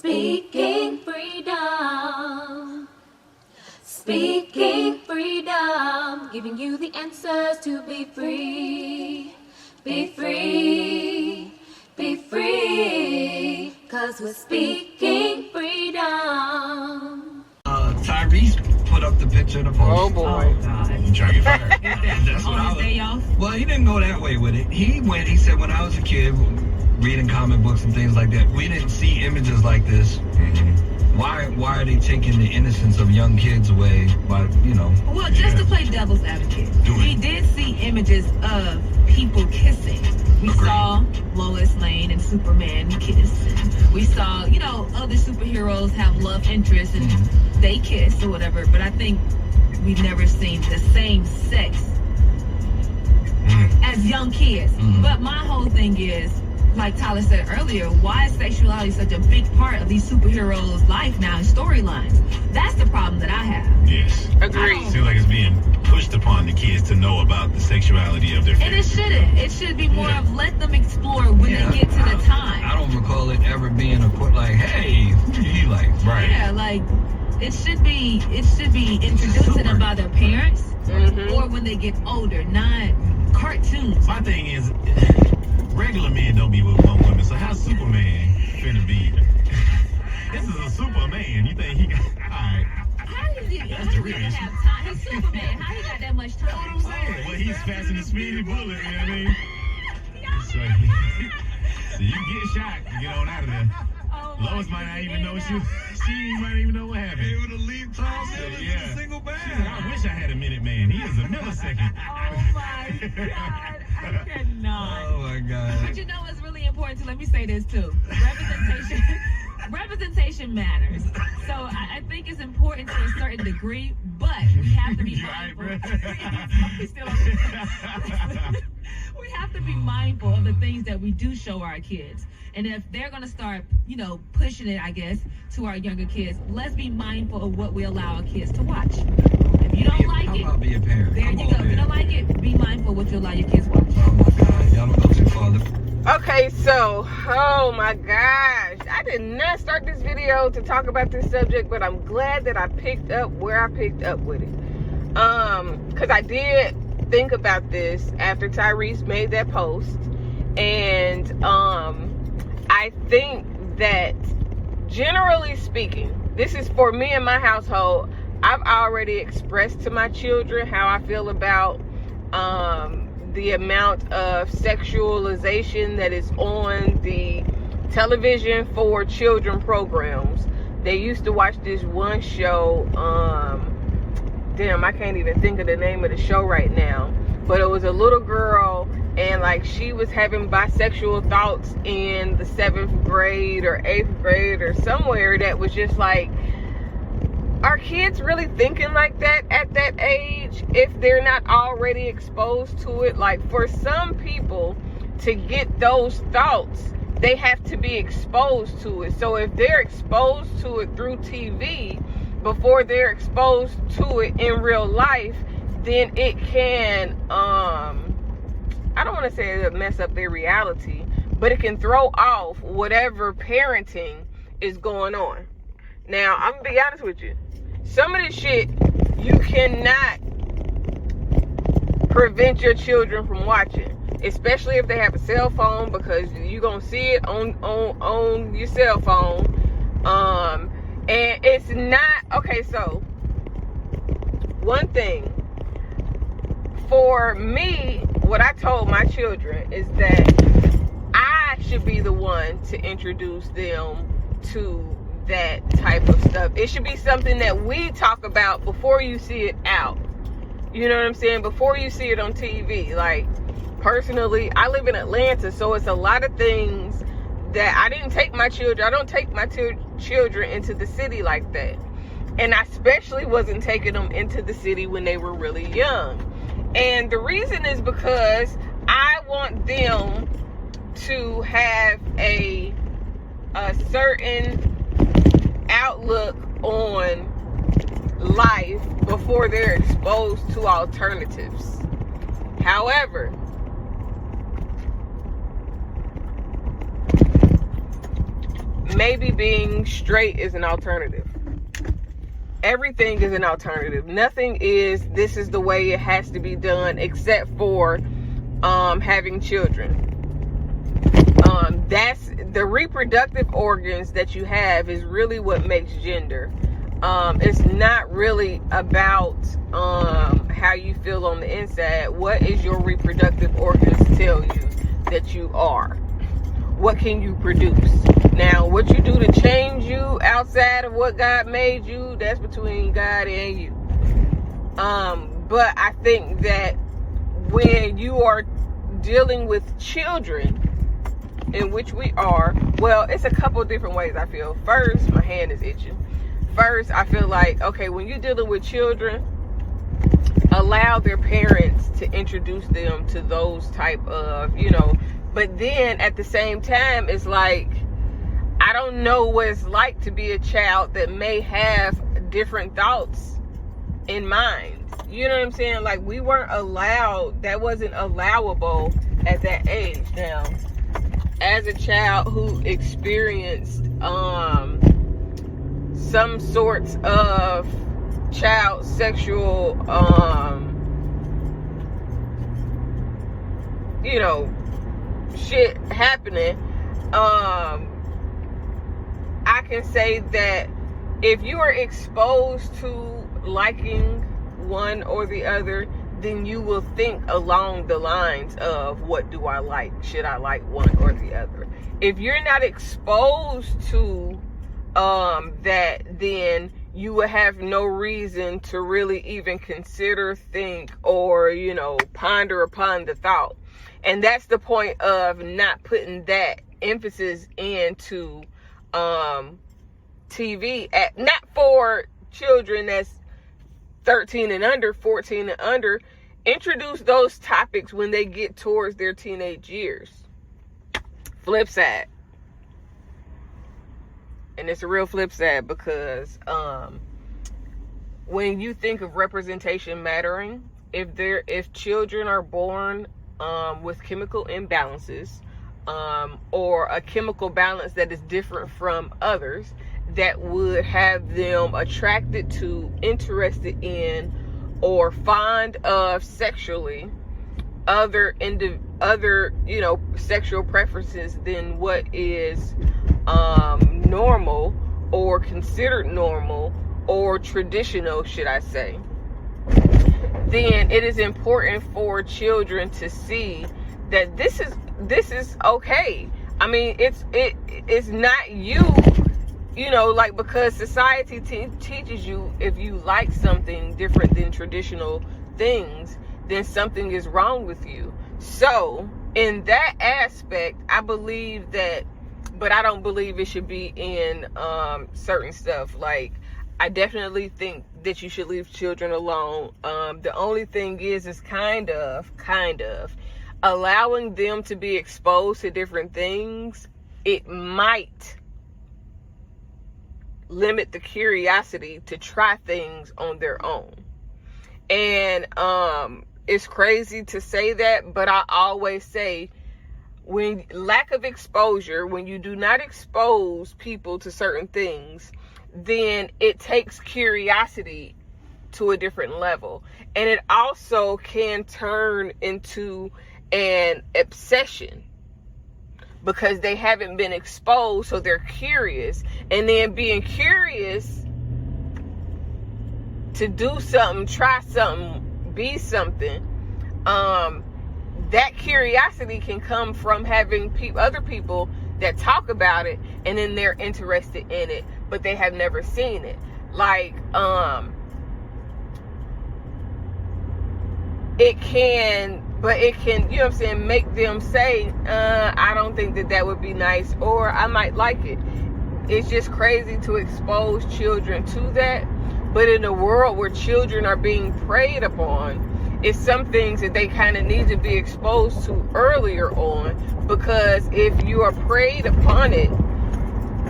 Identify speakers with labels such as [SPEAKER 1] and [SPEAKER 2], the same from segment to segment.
[SPEAKER 1] Speaking freedom. Speaking freedom. Giving you the answers to be free. Be free. Be free. 'Cause we're speaking freedom.
[SPEAKER 2] Tyrese put up the picture of the post.
[SPEAKER 3] Oh boy.
[SPEAKER 4] Oh, God.
[SPEAKER 2] You trying to get fired. That's what
[SPEAKER 4] On
[SPEAKER 2] I
[SPEAKER 4] his
[SPEAKER 2] was.
[SPEAKER 4] day off?
[SPEAKER 2] Well, he didn't go that way with it. He said, when I was a kid, reading comic books and things like that, we didn't see images like this. Why are they taking the innocence of young kids away by,
[SPEAKER 4] Well, just to play devil's advocate, we did see images of people kissing. We saw Lois Lane and Superman kiss. And we saw, other superheroes have love interests and they kiss or whatever. But I think we've never seen the same sex as young kids. But my whole thing is, like Tyler said earlier, why is sexuality such a big part of these superheroes' life now and storylines? That's the problem that I have.
[SPEAKER 5] Yes.
[SPEAKER 3] Agreed.
[SPEAKER 5] Seems like it's being pushed upon the kids to know about the sexuality of their
[SPEAKER 4] And it shouldn't. It should be more of let them explore when they get to the time.
[SPEAKER 2] I don't recall it ever being a put like, hey, who he like?
[SPEAKER 5] Right.
[SPEAKER 4] Yeah, like it should be introduced to them by their parents or when they get older, not cartoons.
[SPEAKER 5] My thing is, regular men don't be with women, so how's Superman finna be? This is a Superman. You think he got... Alright.
[SPEAKER 4] How does he
[SPEAKER 5] That's the real issue.
[SPEAKER 4] have time? He's Superman. How he got that much
[SPEAKER 5] That's what
[SPEAKER 4] time?
[SPEAKER 5] I'm saying. Well, he's fast and a speedy bullet, you know what I mean? So you get shot, you get on out of there.
[SPEAKER 4] Oh,
[SPEAKER 5] Lois might not even know she might not even know what happened.
[SPEAKER 2] Able to leave Tom
[SPEAKER 5] So,
[SPEAKER 2] Simmons
[SPEAKER 5] yeah.
[SPEAKER 2] in a single
[SPEAKER 5] She said,
[SPEAKER 2] band.
[SPEAKER 5] I wish I had a minute man. He is a millisecond.
[SPEAKER 4] Oh my God, I cannot.
[SPEAKER 2] Oh my God.
[SPEAKER 4] But you know what's really important too? Let me say this too. Representation matters. So I think it's important to a certain degree, but we have to be
[SPEAKER 5] You right,
[SPEAKER 4] mindful.
[SPEAKER 5] bro?
[SPEAKER 4] We still on- we have to be mindful of the things that we do show our kids. And if they're going to start, pushing it, I guess, to our younger kids, let's be mindful of what we allow our kids to watch. If you don't like
[SPEAKER 2] How
[SPEAKER 4] it,
[SPEAKER 2] about be a parent?
[SPEAKER 4] there
[SPEAKER 2] Come
[SPEAKER 4] you
[SPEAKER 2] on,
[SPEAKER 4] go. If you
[SPEAKER 2] man.
[SPEAKER 4] don't like it, be mindful of what you allow your kids watch.
[SPEAKER 2] Oh my God, y'all don't go too far.
[SPEAKER 3] Okay, so, oh my gosh. I did not start this video to talk about this subject, but I'm glad that I picked up where I picked up with it. Because I did think about this after Tyrese made that post. And I think that, generally speaking, this is for me and my household. I've already expressed to my children how I feel about the amount of sexualization that is on the television for children programs. They used to watch this one show, damn, I can't even think of the name of the show right now, but it was a little girl and like she was having bisexual thoughts in the 7th grade or 8th grade or somewhere, that was just like, are kids really thinking like that at that age if they're not already exposed to it? Like, for some people to get those thoughts, they have to be exposed to it. So if they're exposed to it through TV before they're exposed to it in real life, then it can, I don't want to say it'll mess up their reality, but it can throw off whatever parenting is going on. Now, I'm going to be honest with you. Some of this shit you cannot prevent your children from watching, especially if they have a cell phone, because you're going to see it on your cell phone. And it's not, okay, so one thing, for me, what I told my children is that I should be the one to introduce them to that type of stuff. It should be something that we talk about before you see it out. You know what I'm saying? Before you see it on TV. Like, personally, I live in Atlanta, so it's a lot of things that I don't take my children into the city like that. And I especially wasn't taking them into the city when they were really young. And the reason is because I want them to have a certain outlook on life before they're exposed to alternatives. However, maybe being straight is an alternative. Everything is an alternative. Nothing is, this is the way it has to be done, except for having children. That's the reproductive organs that you have is really what makes gender. It's not really about how you feel on the inside. What is your reproductive organs tell you that you are? What can you produce? Now, what you do to change you outside of what God made you, that's between God and you. But I think that when you are dealing with children, in which we are, well, it's a couple different ways I feel. First, my hand is itching. First, I feel like, okay, when you're dealing with children, allow their parents to introduce them to those type of, but then at the same time, it's like, I don't know what it's like to be a child that may have different thoughts in mind. You know what I'm saying? Like, we weren't allowed, that wasn't allowable at that age. Now, as a child who experienced some sorts of child sexual shit happening, I can say that if you are exposed to liking one or the other, then you will think along the lines of, what do I like? Should I like one or the other? If you're not exposed to that, then you will have no reason to really even consider, think, or, ponder upon the thought. And that's the point of not putting that emphasis into TV, not for children that's 13 and under, 14 and under. Introduce those topics when they get towards their teenage years. Flip side. And it's a real flip side, because when you think of representation mattering, if children are born with chemical imbalances, or a chemical balance that is different from others, that would have them attracted to, interested in, or fond of sexually other sexual preferences than what is normal, or considered normal, or traditional, should I say, then it is important for children to see that this is okay. I mean, it's not you, because society teaches you, if you like something different than traditional things, then something is wrong with you. So in that aspect, I believe that, but I don't believe it should be in certain stuff. Like, I definitely think that you should leave children alone. The only thing is kind of allowing them to be exposed to different things. It might limit the curiosity to try things on their own. And it's crazy to say that, but I always say, when lack of exposure, when you do not expose people to certain things, then it takes curiosity to a different level. And it also can turn into an obsession, because they haven't been exposed, so they're curious. And then being curious to do something, try something, be something, that curiosity can come from having other people that talk about it, and then they're interested in it, but they have never seen it. Like, it can, make them say, I don't think that would be nice, or I might like it. It's just crazy to expose children to that. But in a world where children are being preyed upon, it's some things that they kind of need to be exposed to earlier on, because if you are preyed upon it,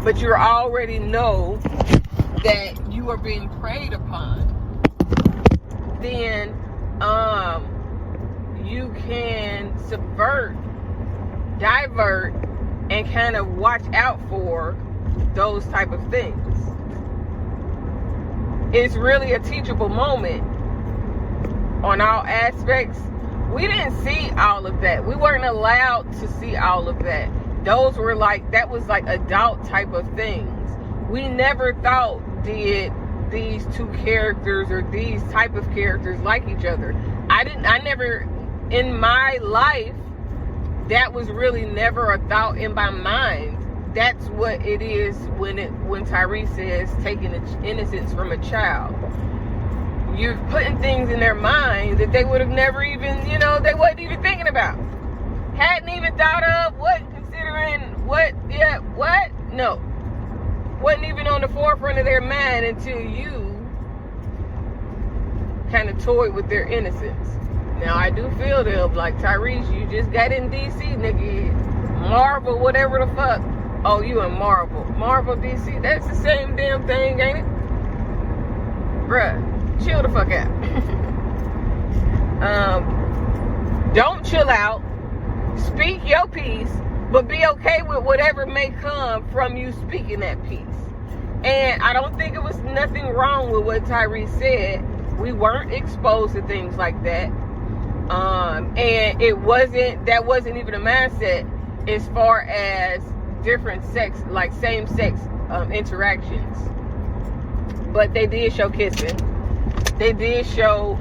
[SPEAKER 3] but you already know that you are being preyed upon, then you can subvert, divert, and kind of watch out for those type of things. It's really a teachable moment on all aspects. We didn't see all of that. We weren't allowed to see all of that. Those were like, that was like adult type of things. We never thought, did these two characters or these type of characters like each other? I never, in my life, that was really never a thought in my mind. That's what it is when Tyrese says taking the innocence from a child. You're putting things in their mind that they would have never even, they wasn't even thinking about. Hadn't even thought of, wasn't considering, no. Wasn't even on the forefront of their mind until you kind of toyed with their innocence. Now, I do feel them, like, Tyrese, you just got in DC, nigga. Marvel, whatever the fuck. Oh, you in Marvel. Marvel, DC, that's the same damn thing, ain't it? Bruh, chill the fuck out. Don't chill out. Speak your piece, but be okay with whatever may come from you speaking that piece. And I don't think it was nothing wrong with what Tyrese said. We weren't exposed to things like that. And that wasn't even a mindset as far as different sex, like same-sex interactions. But they did show kissing. They did show,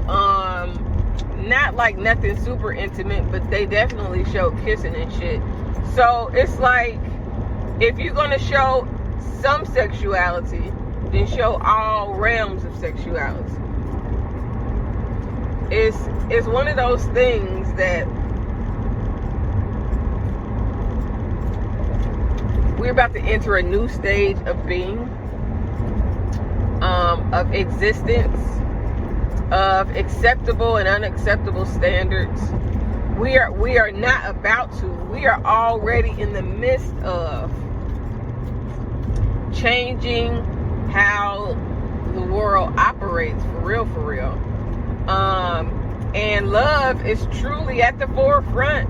[SPEAKER 3] not like nothing super intimate, but they definitely showed kissing and shit. So it's like, if you're gonna show some sexuality, then show all realms of sexuality. It's one of those things that we're about to enter a new stage of being, of existence, of acceptable and unacceptable standards. We are not about to. We are already in the midst of changing how the world operates, for real. And love is truly at the forefront,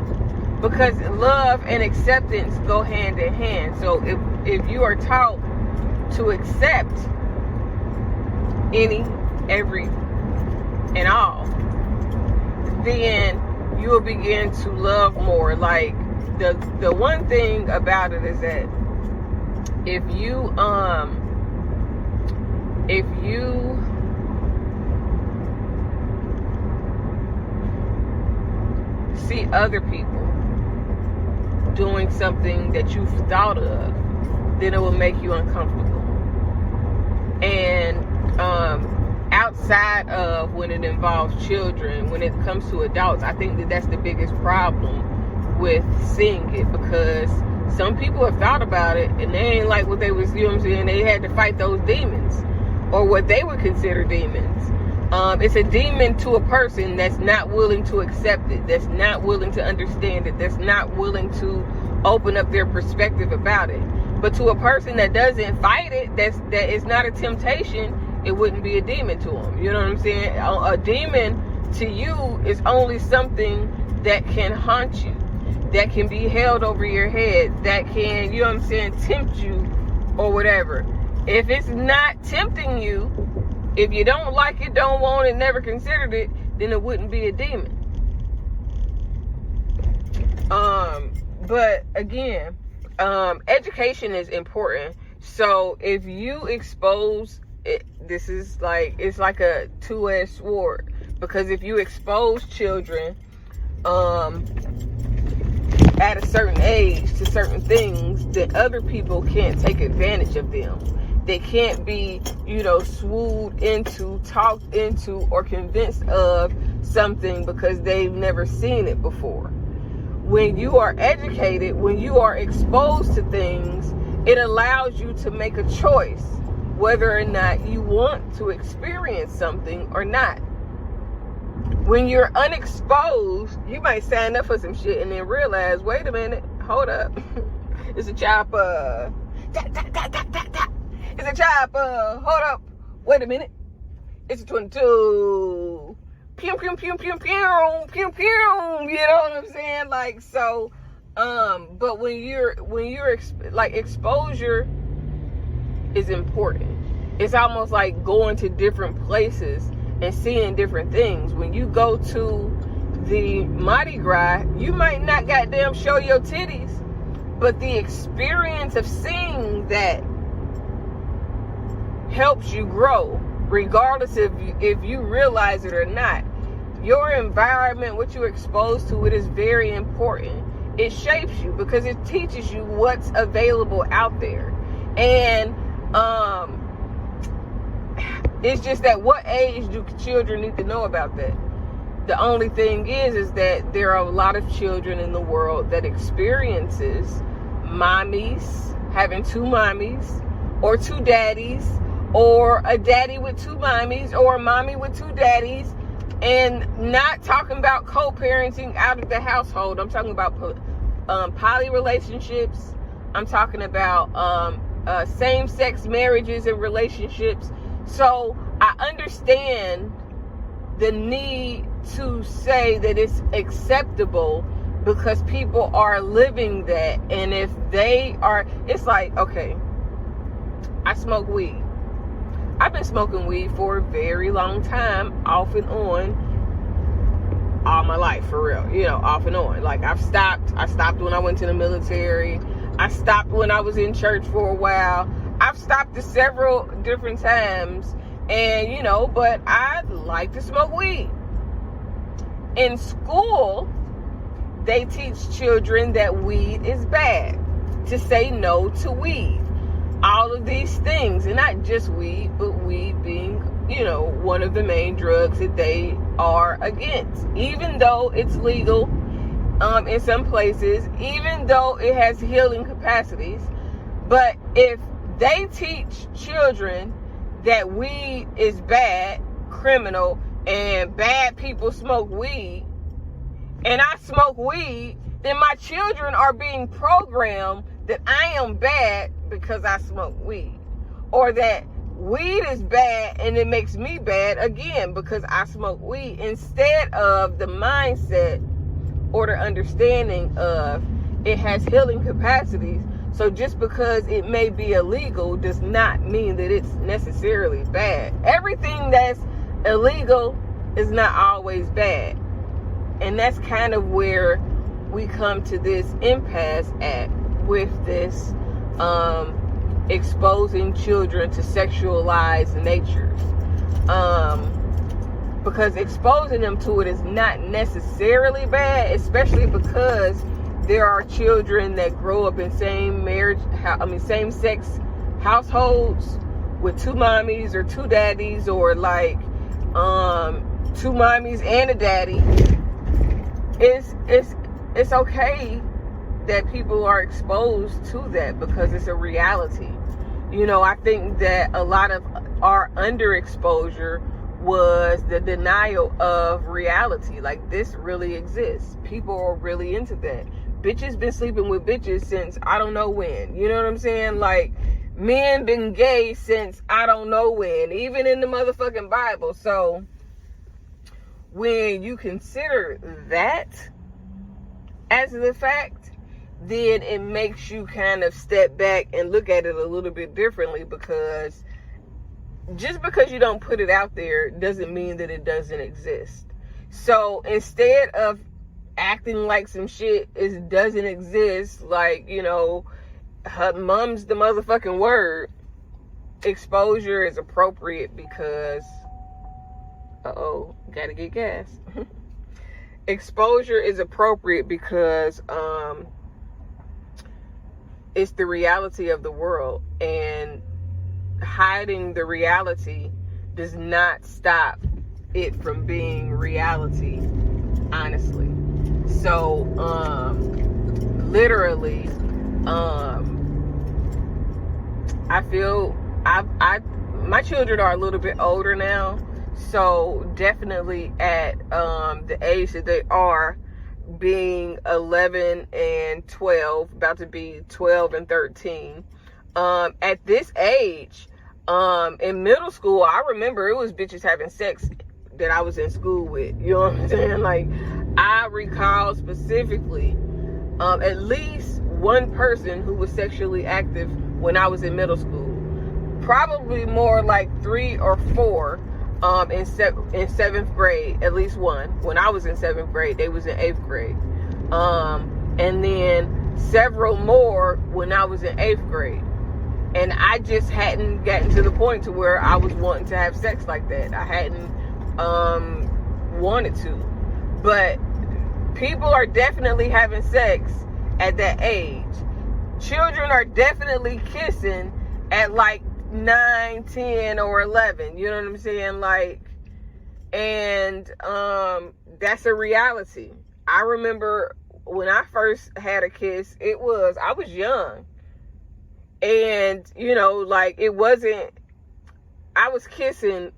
[SPEAKER 3] because love and acceptance go hand in hand. So if you are taught to accept any, every, and all, then you will begin to love more. Like, the one thing about it is that if you see other people doing something that you've thought of, then it will make you uncomfortable. And outside of when it involves children, when it comes to adults, I think that's the biggest problem with seeing it, because some people have thought about it and they ain't like what they was, they had to fight those demons, or what they would consider demons. It's a demon to a person that's not willing to accept it, that's not willing to understand it, that's not willing to open up their perspective about it. But to a person that doesn't fight it, that is not a temptation, it wouldn't be a demon to them. You know what I'm saying? A demon to you is only something that can haunt you, that can be held over your head, that can, you know what I'm saying, tempt you or whatever. If it's not tempting you, if you don't like it, don't want it, never considered it, then it wouldn't be a demon. But again, education is important. So if you expose it, this is like, it's like a two-edged sword, because if you expose children at a certain age to certain things, then other people can't take advantage of them. They can't be, swooned into, talked into, or convinced of something because they've never seen it before. When you are educated, when you are exposed to things, it allows you to make a choice whether or not you want to experience something or not. When you're unexposed, you might sign up for some shit and then realize, wait a minute, hold up. It's a chopper. It's a chopper. Hold up. Wait a minute. It's a 22. Pew, pew, pew, pew, pew, pew, pew. You know what I'm saying? Like, so, but when you're like, exposure is important. It's almost like going to different places and seeing different things. When you go to the Mardi Gras, you might not goddamn show your titties, but the experience of seeing that helps you grow, regardless if you realize it or not. Your environment, what you're exposed to, it is very important. It shapes you because it teaches you what's available out there. And it's just at what age do children need to know about that? The only thing is that there are a lot of children in the world that experiences mommies having two mommies, or two daddies, or a daddy with two mommies, or a mommy with two daddies. And not talking about co-parenting out of the household. I'm talking about poly relationships. I'm talking about same-sex marriages and relationships. So I understand the need to say that it's acceptable because people are living that. And if they are, it's like, okay, I smoke weed. I've been smoking weed for a very long time, off and on, all my life, for real, you know, off and on. Like, I stopped when I went to the military. I stopped when I was in church for a while. I've stopped several different times, and, you know, but I like to smoke weed. In school, they teach children that weed is bad, to say no to weed. All of these things, and not just weed, but weed being, you know, one of the main drugs that they are against. Even though it's legal in some places, even though it has healing capacities. But if they teach children that weed is bad, criminal, and bad people smoke weed, and I smoke weed, then my children are being programmed that I am bad because I smoke weed, or that weed is bad and it makes me bad again because I smoke weed, instead of the mindset or the understanding of it has healing capacities. So just because it may be illegal does not mean that it's necessarily bad. Everything that's illegal is not always bad. And that's kind of where we come to this impasse at with this exposing children to sexualized natures. Because exposing them to it is not necessarily bad, especially because there are children that grow up in same-sex households with two mommies or two daddies, or like two mommies and a daddy. It's okay that people are exposed to that because it's a reality. You know, I think that a lot of our underexposure was the denial of reality. Like, this really exists. People are really into that. Bitches been sleeping with bitches since I don't know when. You know what I'm saying? Like, men been gay since I don't know when, even in the motherfucking Bible. So when you consider that as the fact, then it makes you kind of step back and look at it a little bit differently, because just because you don't put it out there doesn't mean that it doesn't exist. So instead of acting like some shit doesn't exist, like, you know, her mum's the motherfucking word, exposure is appropriate because gotta get gas. Exposure is appropriate because it's the reality of the world, and hiding the reality does not stop it from being reality, honestly. So literally I feel my children are a little bit older now, so definitely at the age that they are, being 11 and 12, about to be 12 and 13, at this age, in middle school, I remember it was bitches having sex that I was in school with. You know what I'm saying? Like, I recall specifically at least one person who was sexually active when I was in middle school. probably more like 3 or 4 in 7th grade, at least one. When I was in 7th grade, they was in 8th grade. And then several more when I was in 8th grade. And I just hadn't gotten to the point to where I was wanting to have sex like that. I hadn't wanted to. But people are definitely having sex at that age. Children are definitely kissing at like 9, 10, or 11. You know what I'm saying? Like, and that's a reality. I remember when I first had a kiss, I was young. And, you know, like, I was kissing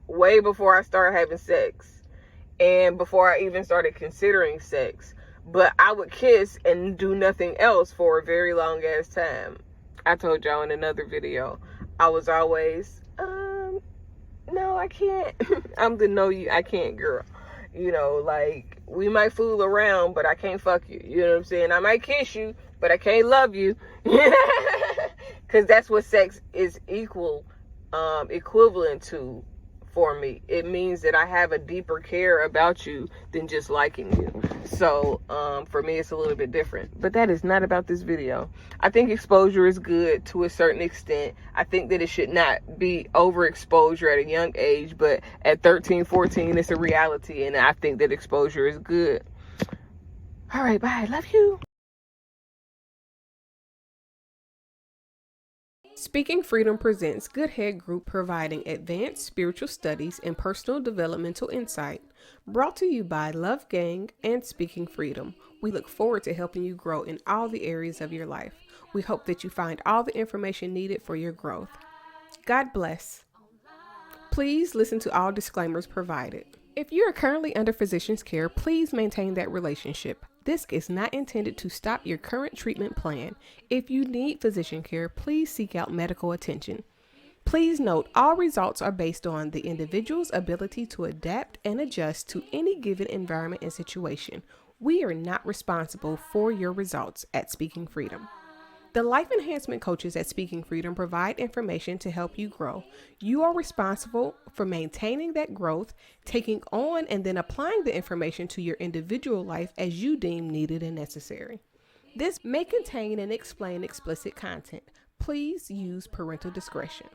[SPEAKER 3] way before I started having sex. And before I even started considering sex. But I would kiss and do nothing else for a very long ass time. I told y'all in another video, I was always, no, I can't. I'm the I can't girl. You know, like, we might fool around, but I can't fuck you. You know what I'm saying? I might kiss you, but I can't love you. Because that's what sex is equivalent to for me. It means that I have a deeper care about you than just liking you. So for me, it's a little bit different. But that is not about this video. I think exposure is good to a certain extent. I think that it should not be overexposure at a young age. But at 13, 14, it's a reality. And I think that exposure is good. All right, bye. Love you.
[SPEAKER 6] Speaking Freedom presents Good Head Group, providing advanced spiritual studies and personal developmental insight. Brought to you by Love Gang and Speaking Freedom. We look forward to helping you grow in all the areas of your life. We hope that you find all the information needed for your growth. God bless. Please listen to all disclaimers provided. If you are currently under physician's care, please maintain that relationship. This is not intended to stop your current treatment plan. If you need physician care, please seek out medical attention. Please note, all results are based on the individual's ability to adapt and adjust to any given environment and situation. We are not responsible for your results at Speaking Freedom. The life enhancement coaches at Speaking Freedom provide information to help you grow. You are responsible for maintaining that growth, taking on and then applying the information to your individual life as you deem needed and necessary. This may contain and explain explicit content. Please use parental discretion.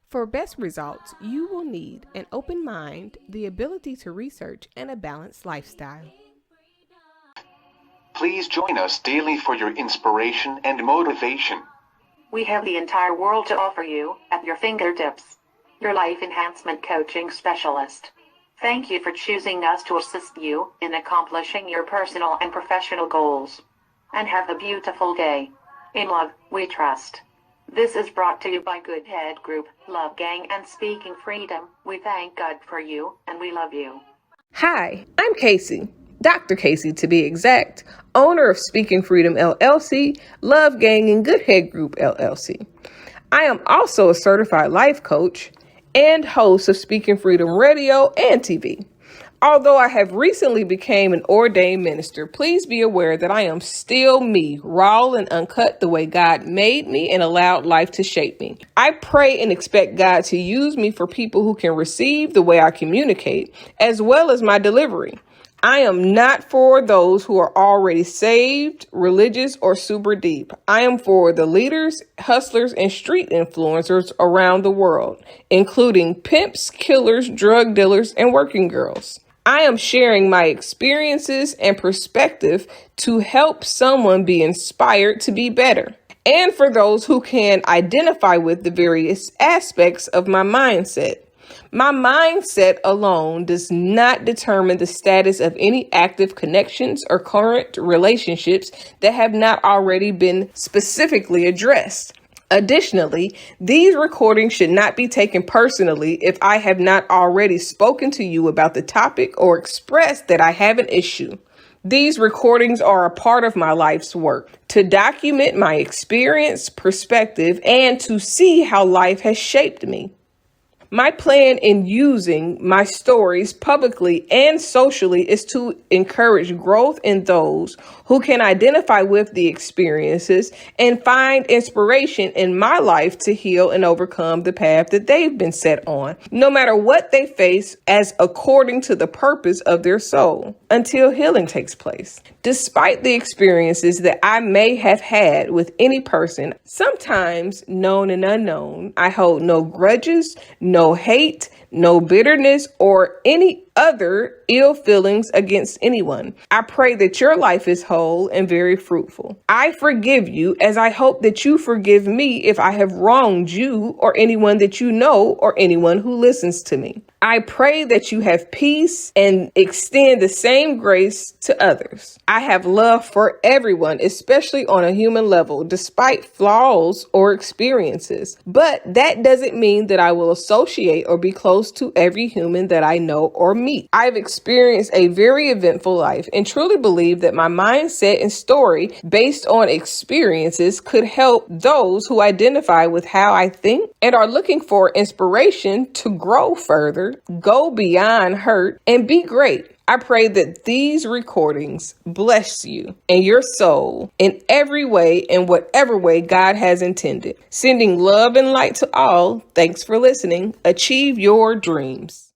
[SPEAKER 6] For best results, you will need an open mind, the ability to research, and a balanced lifestyle.
[SPEAKER 7] Please join us daily for your inspiration and motivation.
[SPEAKER 8] We have the entire world to offer you at your fingertips. Your life enhancement coaching specialist. Thank you for choosing us to assist you in accomplishing your personal and professional goals. And have a beautiful day. In love, we trust. This is brought to you by Good Head Group, Love Gang, and Speaking Freedom. We thank God for you, and we love you.
[SPEAKER 3] Hi, I'm Kaci. Dr. Kaci to be exact, owner of Speaking Freedom LLC, Love Gang, and Good Head Group LLC. I am also a certified life coach and host of Speaking Freedom Radio and TV. Although I have recently became an ordained minister, please be aware that I am still me, raw and uncut the way God made me and allowed life to shape me. I pray and expect God to use me for people who can receive the way I communicate, as well as my delivery. I am not for those who are already saved, religious, or super deep. I am for the leaders, hustlers, and street influencers around the world, including pimps, killers, drug dealers, and working girls. I am sharing my experiences and perspective to help someone be inspired to be better, and for those who can identify with the various aspects of my mindset. My mindset alone does not determine the status of any active connections or current relationships that have not already been specifically addressed. Additionally, these recordings should not be taken personally if I have not already spoken to you about the topic or expressed that I have an issue. These recordings are a part of my life's work to document my experience, perspective, and to see how life has shaped me. My plan in using my stories publicly and socially is to encourage growth in those who can identify with the experiences and find inspiration in my life to heal and overcome the path that they've been set on, no matter what they face, as according to the purpose of their soul, until healing takes place. Despite the experiences that I may have had with any person, sometimes known and unknown, I hold no grudges, no hate, no bitterness, or any other ill feelings against anyone. I pray that your life is whole and very fruitful. I forgive you as I hope that you forgive me if I have wronged you or anyone that you know or anyone who listens to me. I pray that you have peace and extend the same grace to others. I have love for everyone, especially on a human level, despite flaws or experiences. But that doesn't mean that I will associate or be close to every human that I know or meet. I've experienced a very eventful life and truly believe that my mindset and story based on experiences could help those who identify with how I think and are looking for inspiration to grow further, go beyond hurt, and be great. I pray that these recordings bless you and your soul in every way, in whatever way God has intended. Sending love and light to all. Thanks for listening. Achieve your dreams.